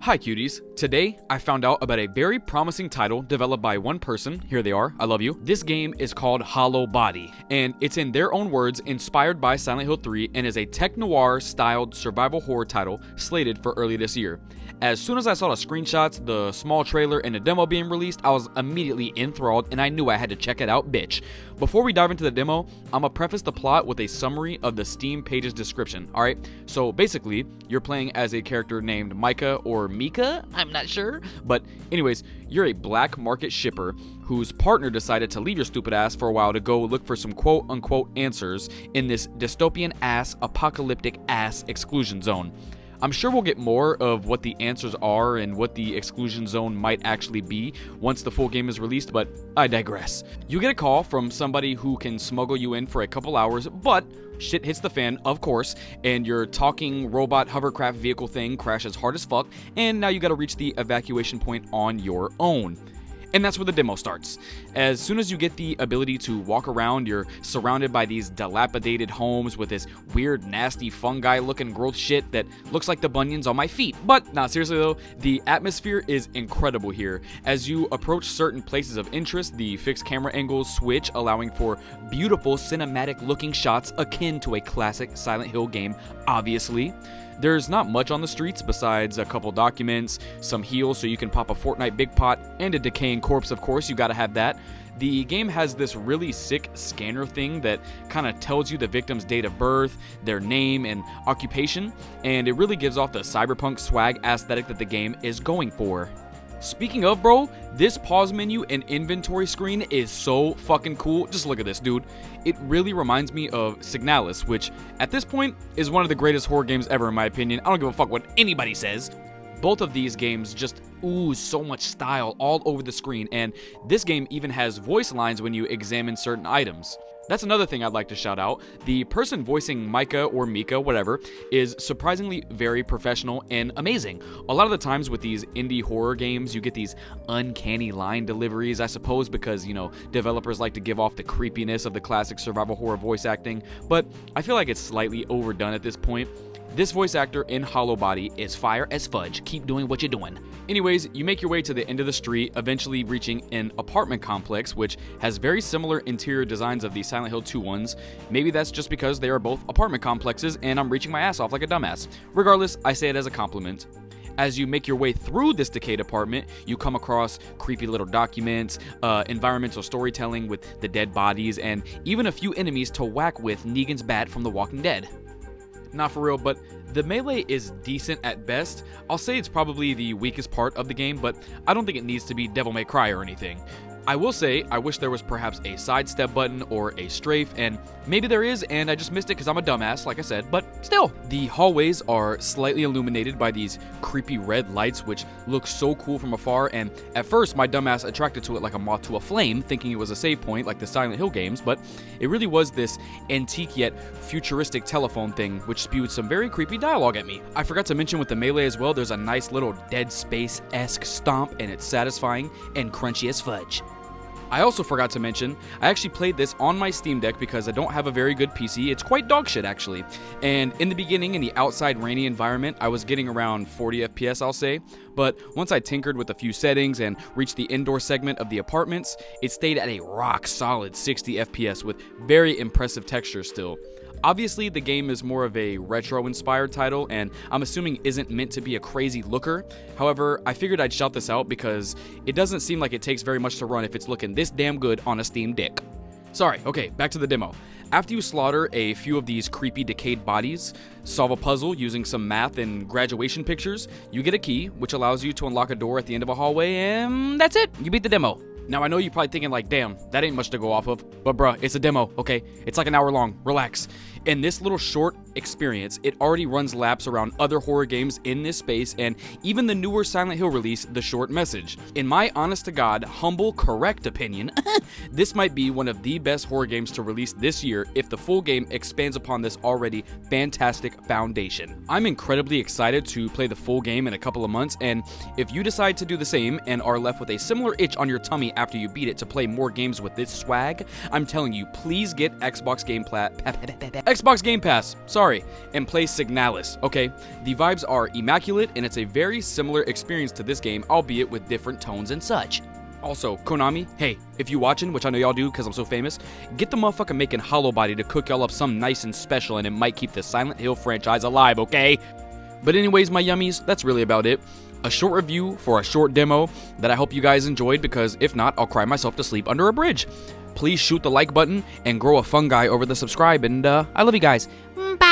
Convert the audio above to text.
Hi cuties. Today, I found out about a very promising title developed by one person. Here they are, I love you. This game is called HollowBody, and it's in their own words inspired by Silent Hill 3 and is a tech noir styled survival horror title slated for early this year. As soon as I saw the screenshots, the small trailer, and the demo being released, I was immediately enthralled and I knew I had to check it out, bitch. Before we dive into the demo, I'm gonna preface the plot with a summary of the Steam page's description, alright? So basically, you're playing as a character named Micah or Mika, I'm not sure. But anyways, you're a black market shipper whose partner decided to leave your stupid ass for a while to go look for some quote-unquote answers in this dystopian-ass, apocalyptic-ass exclusion zone. I'm sure we'll get more of what the answers are and what the exclusion zone might actually be once the full game is released, but I digress. You get a call from somebody who can smuggle you in for a couple hours, but shit hits the fan, of course, and your talking robot hovercraft vehicle thing crashes hard as fuck, and now you gotta reach the evacuation point on your own. And that's where the demo starts. As soon as you get the ability to walk around, you're surrounded by these dilapidated homes with this weird, nasty fungi-looking growth shit that looks like the bunions on my feet. But, nah, seriously though, the atmosphere is incredible here. As you approach certain places of interest, the fixed camera angles switch, allowing for beautiful cinematic-looking shots akin to a classic Silent Hill game, obviously. There's not much on the streets besides a couple documents, some heals so you can pop a Fortnite Big Pot, and a decaying corpse, of course, you gotta have that. The game has this really sick scanner thing that kind of tells you the victim's date of birth, their name, and occupation, and it really gives off the cyberpunk swag aesthetic that the game is going for. Speaking of, bro, this pause menu and inventory screen is so fucking cool. Just look at this, dude. It really reminds me of Signalis, which at this point is one of the greatest horror games ever in my opinion. I don't give a fuck what anybody says. Both of these games just ooze so much style all over the screen, and this game even has voice lines when you examine certain items. That's another thing I'd like to shout out. The person voicing Micah or Mika, whatever, is surprisingly very professional and amazing. A lot of the times with these indie horror games, you get these uncanny line deliveries, I suppose because, developers like to give off the creepiness of the classic survival horror voice acting, but I feel like it's slightly overdone at this point. This voice actor in HollowBody is fire as fudge. Keep doing what you're doing. Anyways, you make your way to the end of the street, eventually reaching an apartment complex, which has very similar interior designs of the Silent Hill 2 ones. Maybe that's just because they are both apartment complexes and I'm reaching my ass off like a dumbass. Regardless, I say it as a compliment. As you make your way through this decayed apartment, you come across creepy little documents, environmental storytelling with the dead bodies, and even a few enemies to whack with Negan's bat from The Walking Dead. Not for real, but the melee is decent at best. I'll say it's probably the weakest part of the game, but I don't think it needs to be Devil May Cry or anything. I will say, I wish there was perhaps a sidestep button or a strafe, and maybe there is, and I just missed it because I'm a dumbass, like I said, but still. The hallways are slightly illuminated by these creepy red lights, which look so cool from afar, and at first, my dumbass attracted to it like a moth to a flame, thinking it was a save point like the Silent Hill games, but it really was this antique yet futuristic telephone thing, which spewed some very creepy dialogue at me. I forgot to mention with the melee as well, there's a nice little Dead Space-esque stomp, and it's satisfying and crunchy as fudge. I also forgot to mention, I actually played this on my Steam Deck because I don't have a very good PC. It's quite dog shit actually. And in the beginning, in the outside rainy environment, I was getting around 40 FPS, I'll say. But once I tinkered with a few settings and reached the indoor segment of the apartments, it stayed at a rock solid 60 FPS with very impressive textures still. Obviously, the game is more of a retro-inspired title, and I'm assuming isn't meant to be a crazy looker. However, I figured I'd shout this out because it doesn't seem like it takes very much to run if it's looking this damn good on a Steam Deck. Sorry, okay, back to the demo. After you slaughter a few of these creepy decayed bodies, solve a puzzle using some math and graduation pictures, you get a key, which allows you to unlock a door at the end of a hallway, and that's it, you beat the demo. Now, I know you're probably thinking like, damn, that ain't much to go off of, but bruh, it's a demo, okay? It's like an hour long, relax. In this little short experience, it already runs laps around other horror games in this space, and even the newer Silent Hill release, The Short Message. In my honest-to-God, humble, correct opinion, this might be one of the best horror games to release this year if the full game expands upon this already fantastic foundation. I'm incredibly excited to play the full game in a couple of months, and if you decide to do the same and are left with a similar itch on your tummy after you beat it to play more games with this swag, I'm telling you, please get Xbox Game Pass. Sorry. sorry, and play Signalis, okay? The vibes are immaculate, and it's a very similar experience to this game, albeit with different tones and such. Also, Konami, hey, if you watching, which I know y'all do because I'm so famous, get the motherfucker making HollowBody to cook y'all up something nice and special, and it might keep the Silent Hill franchise alive, okay? But anyways, my yummies, that's really about it. A short review for a short demo that I hope you guys enjoyed, because if not, I'll cry myself to sleep under a bridge. Please shoot the like button and grow a fungi over the subscribe, and I love you guys. Bye.